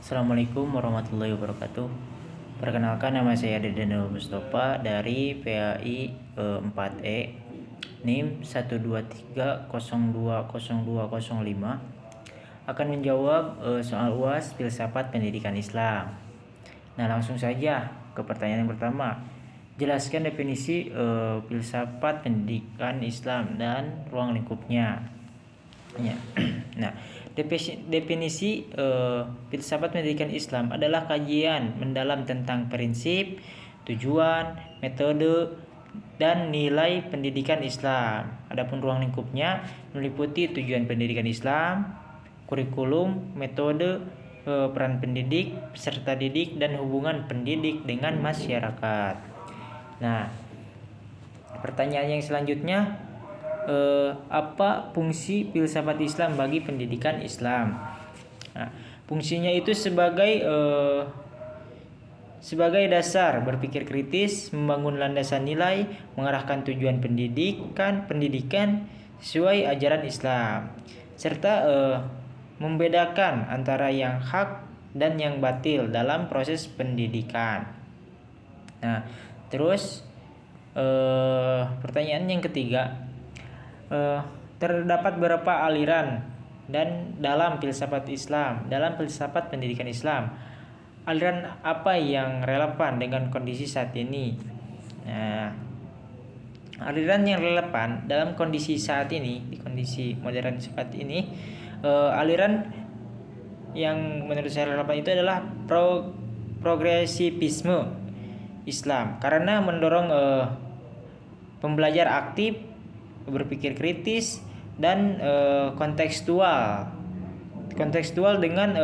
Assalamualaikum warahmatullahi wabarakatuh. Perkenalkan, nama saya Dedenul Mustafa dari PAI 4E NIM 123020205 akan menjawab soal UAS Filsafat Pendidikan Islam. Nah, langsung saja ke pertanyaan yang pertama. Jelaskan definisi filsafat pendidikan Islam dan ruang lingkupnya. Ya. Nah, definisi filsafat pendidikan Islam adalah kajian mendalam tentang prinsip, tujuan, metode, dan nilai pendidikan Islam. Adapun ruang lingkupnya meliputi tujuan pendidikan Islam, kurikulum, metode, peran pendidik, peserta didik, dan hubungan pendidik dengan masyarakat. Nah, pertanyaan yang selanjutnya, apa fungsi filsafat Islam bagi pendidikan Islam? Nah, fungsinya itu sebagai dasar berpikir kritis, membangun landasan nilai, mengarahkan tujuan pendidikan sesuai ajaran Islam, serta membedakan antara yang hak dan yang batil dalam proses pendidikan. Nah, terus pertanyaan yang ketiga, terdapat beberapa aliran dan dalam filsafat pendidikan Islam, aliran apa yang relevan dengan kondisi saat ini? Nah, aliran yang relevan dalam kondisi saat ini, di kondisi modern saat ini, aliran yang menurut saya relevan itu adalah progresivisme Islam, karena mendorong pembelajar aktif, berpikir kritis, dan kontekstual dengan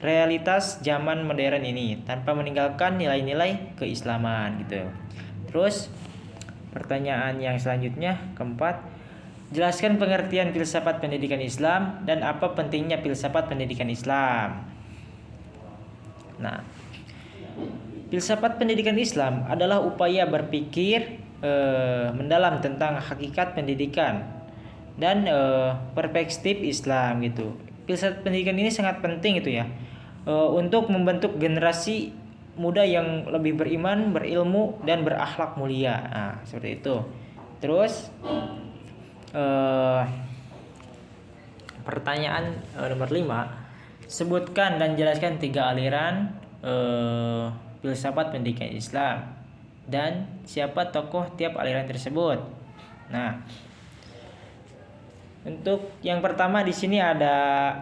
realitas zaman modern ini tanpa meninggalkan nilai-nilai keislaman gitu. Terus pertanyaan yang selanjutnya, keempat, jelaskan pengertian filsafat pendidikan Islam dan apa pentingnya filsafat pendidikan Islam. Nah, filsafat pendidikan Islam adalah upaya berpikir mendalam tentang hakikat pendidikan dan perspektif Islam gitu. Filsafat pendidikan ini sangat penting gitu ya, untuk membentuk generasi muda yang lebih beriman, berilmu, dan berakhlak mulia. Nah, seperti itu. Terus pertanyaan nomor 5, sebutkan dan jelaskan 3 aliran filsafat pendidikan Islam dan siapa tokoh tiap aliran tersebut. Nah, untuk yang pertama di sini ada.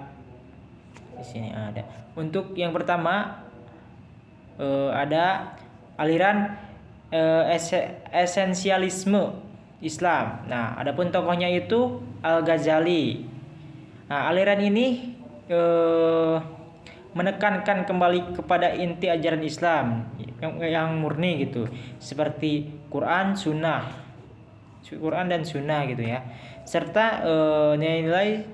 Untuk yang pertama ada aliran esensialisme Islam. Nah, adapun tokohnya itu Al-Ghazali. Nah, aliran ini menekankan kembali kepada inti ajaran Islam yang murni gitu, seperti Quran dan Sunnah gitu ya, serta nilai-nilai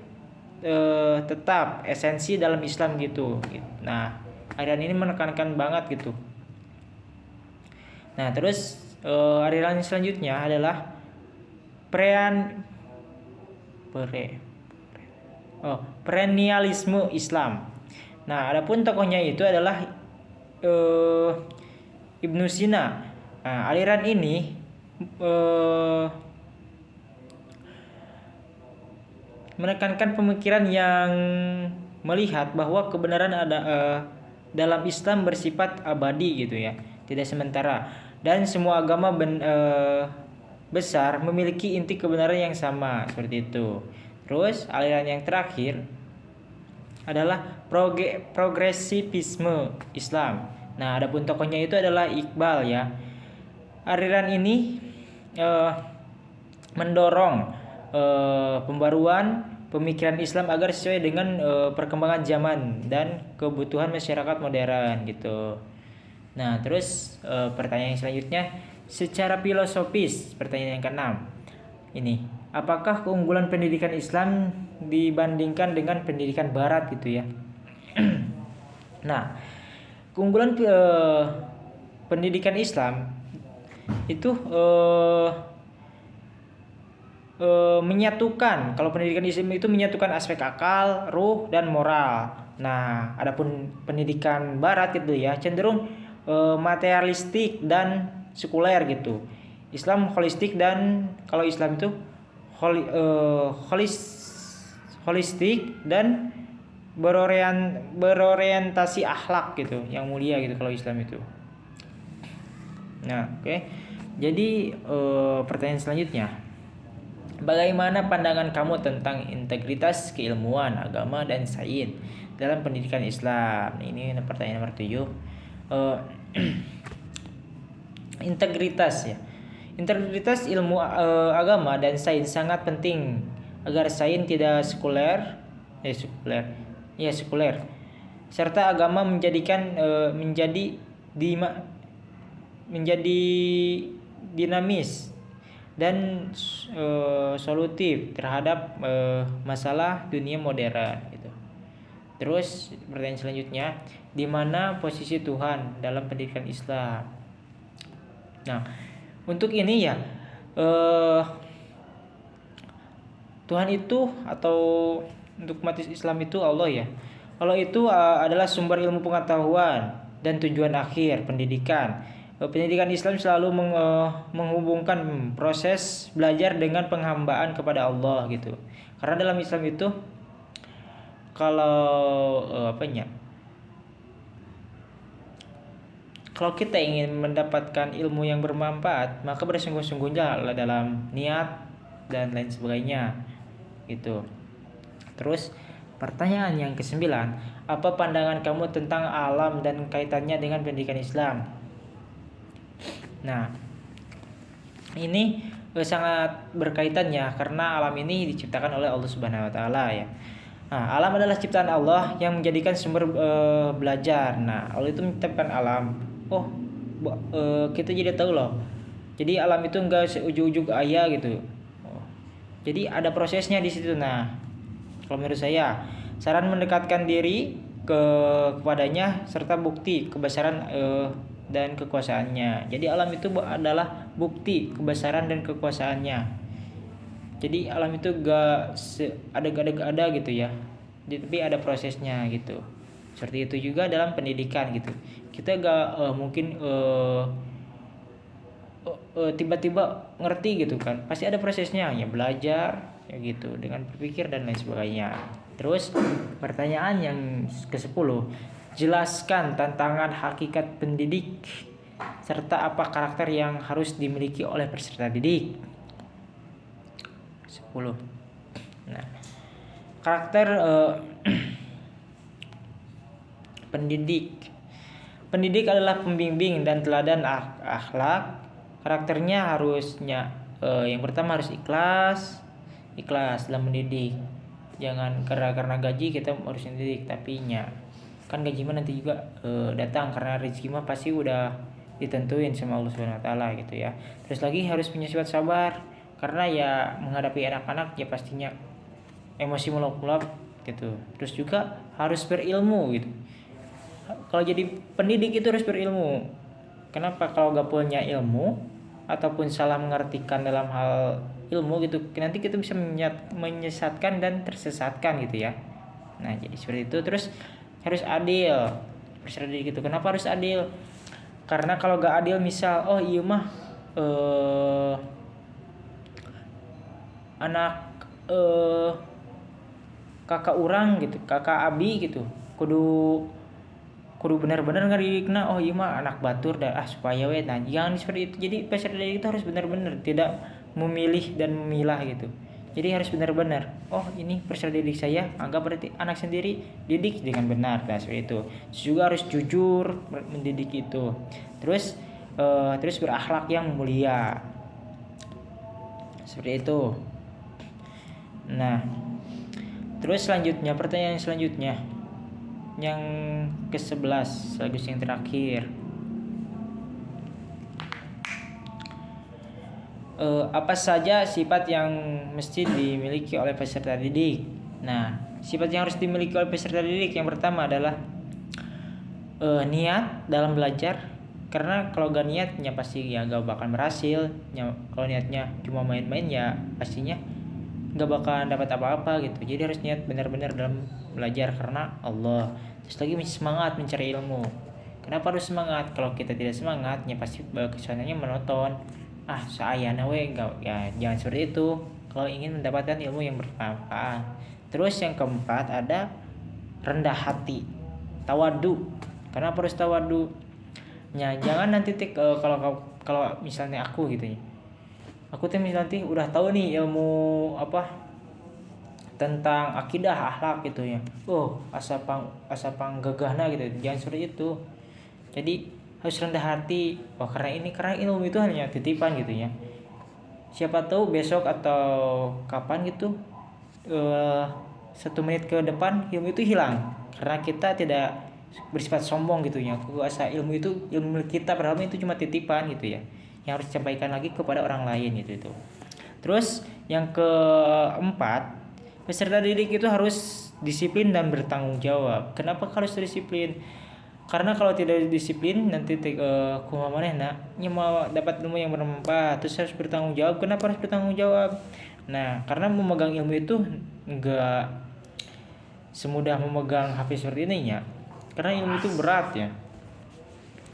tetap esensi dalam Islam gitu. Nah, aliran ini menekankan banget gitu. Nah, terus aliran selanjutnya adalah perennialisme Islam. Nah, adapun tokohnya itu adalah Ibnu Sina. Nah, aliran ini menekankan pemikiran yang melihat bahwa kebenaran ada dalam Islam bersifat abadi gitu ya, tidak sementara, dan semua agama besar memiliki inti kebenaran yang sama, seperti itu. Terus aliran yang terakhir adalah progresivisme Islam. Nah, adapun tokohnya itu adalah Iqbal ya. Aliran ini mendorong pembaruan pemikiran Islam agar sesuai dengan perkembangan zaman dan kebutuhan masyarakat modern gitu. Nah, terus pertanyaan yang selanjutnya, secara filosofis, pertanyaan yang keenam ini, apakah keunggulan pendidikan Islam dibandingkan dengan pendidikan Barat gitu ya? Nah, keunggulan pendidikan Islam itu menyatukan, kalau pendidikan Islam itu menyatukan aspek akal, ruh, dan moral Nah, adapun pendidikan barat gitu ya cenderung materialistik dan sekuler gitu. Islam holistik, dan kalau Islam itu holistik dan berorientasi akhlak gitu, yang mulia gitu kalau Islam itu. Nah, oke. Jadi pertanyaan selanjutnya, bagaimana pandangan kamu tentang integritas keilmuan, agama, dan sains dalam pendidikan Islam? Ini pertanyaan nomor 7. Integritas ya. Integritas ilmu agama dan sains sangat penting agar sains tidak sekuler, serta agama menjadi dinamis dan solutif terhadap masalah dunia modern gitu. Terus pertanyaan selanjutnya, di mana posisi Tuhan dalam pendidikan Islam? Nah, untuk ini ya Tuhan itu, atau untuk umat Islam itu Allah ya. Allah itu adalah sumber ilmu pengetahuan dan tujuan akhir pendidikan. Pendidikan Islam selalu menghubungkan proses belajar dengan penghambaan kepada Allah gitu. Karena dalam Islam itu kalau kita ingin mendapatkan ilmu yang bermanfaat, maka bersungguh-sungguhnya dalam niat dan lain sebagainya gitu. Terus pertanyaan yang ke-9, apa pandangan kamu tentang alam dan kaitannya dengan pendidikan Islam? Nah, ini sangat berkaitan ya, karena alam ini diciptakan oleh Allah Subhanahu wa taala ya. Nah, alam adalah ciptaan Allah yang menjadikan sumber belajar. Nah, Allah itu menciptakan alam. Kita jadi tahu loh. Jadi alam itu enggak seujug-ujug ayah gitu. Jadi ada prosesnya di situ. Nah, kalau menurut saya, saran mendekatkan diri kepadanya serta bukti kebesaran dan kekuasaannya. Jadi alam itu adalah bukti kebesaran dan kekuasaannya. Jadi alam itu gak ada gitu ya. Tapi ada prosesnya gitu. Seperti itu juga dalam pendidikan gitu. Kita gak mungkin tiba-tiba ngerti gitu kan. Pasti ada prosesnya, ya belajar ya gitu dengan berpikir dan lain sebagainya. Terus pertanyaan yang ke-10, jelaskan tantangan hakikat pendidik serta apa karakter yang harus dimiliki oleh peserta didik. 10. Nah, karakter pendidik adalah pembimbing dan teladan akhlak. Karakternya harusnya yang pertama harus ikhlas dalam mendidik. Jangan karena gaji kita harus mendidik, tapi kan gaji mah nanti juga datang, karena rezeki mah pasti udah ditentuin sama Allah Subhanahu wa taala gitu ya. Terus lagi harus punya sifat sabar, karena ya menghadapi anak-anak ya pastinya emosi meluap-luap gitu. Terus juga harus berilmu gitu. Kalau jadi pendidik itu harus berilmu. Kenapa? Kalau gak punya ilmu ataupun salah mengartikan dalam hal ilmu gitu, nanti kita bisa menyesatkan dan tersesatkan gitu ya. Nah, jadi seperti itu. Terus harus adil, gitu. Kenapa harus adil? Karena kalau gak adil, misal iya mah anak kakak orang gitu, kakak abi gitu, kudu benar-benar ngadidikna iya mah anak batur dah supaya nah jangan seperti itu. Jadi peserta didik itu harus benar-benar tidak memilih dan memilah gitu. Jadi harus benar-benar ini peserta didik saya, anggap berarti anak sendiri, didik dengan benar. Nah, seperti itu. Juga harus jujur mendidik itu. Terus berakhlak yang mulia. Seperti itu. Nah, terus selanjutnya, pertanyaan selanjutnya yang ke-11 sekaligus yang terakhir, apa saja sifat yang mesti dimiliki oleh peserta didik? Nah, sifat yang harus dimiliki oleh peserta didik yang pertama adalah niat dalam belajar, karena kalau gak niatnya pasti ya gak bakal berhasil. Kalau niatnya cuma main-main ya pastinya gak bakal dapat apa-apa gitu. Jadi harus niat benar-benar dalam belajar karena Allah. Terus lagi semangat mencari ilmu. Kenapa harus semangat? Kalau kita tidak semangat, ya pasti kesannya monoton. Saya nawe enggak ya, jangan seperti itu. Kalau ingin mendapatkan ilmu yang bermanfaat. Terus yang keempat ada rendah hati, tawadu. Kenapa harus tawadu? Ya, jangan nanti kalau misalnya aku gitu ya. Aku tuh nanti udah tahu nih ilmu apa tentang akidah akhlak gitu ya. Asapang gagahna gitu. Jangan seperti itu. Jadi harus rendah hati. Karena ilmu itu hanya titipan gitu ya. Siapa tahu besok atau kapan gitu 1 menit ke depan ilmu itu hilang karena kita tidak bersifat sombong gitu ya. Aku asa ilmu itu ilmu kita, padahal itu cuma titipan gitu ya, yang harus disampaikan lagi kepada orang lain gitu. Terus yang keempat, peserta didik itu harus disiplin dan bertanggung jawab. Kenapa harus disiplin? Karena kalau tidak disiplin nanti kumaha manehna mau dapat ilmu yang bermanfaat, terus harus bertanggung jawab. Kenapa harus bertanggung jawab? Nah, karena memegang ilmu itu enggak semudah memegang HP seperti ini ya. Karena ilmu itu berat ya.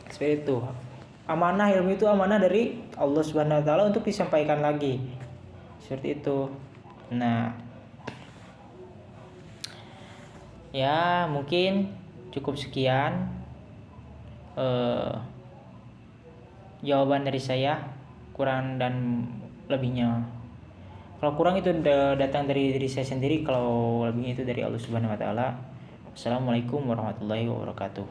Seperti itu. Ilmu itu amanah dari Allah Subhanahu wa taala untuk disampaikan lagi. Seperti itu. Nah, ya mungkin cukup sekian jawaban dari saya, kurang dan lebihnya. Kalau kurang itu datang dari diri saya sendiri, kalau lebihnya itu dari Allah Subhanahu wa taala. Assalamualaikum warahmatullahi wabarakatuh.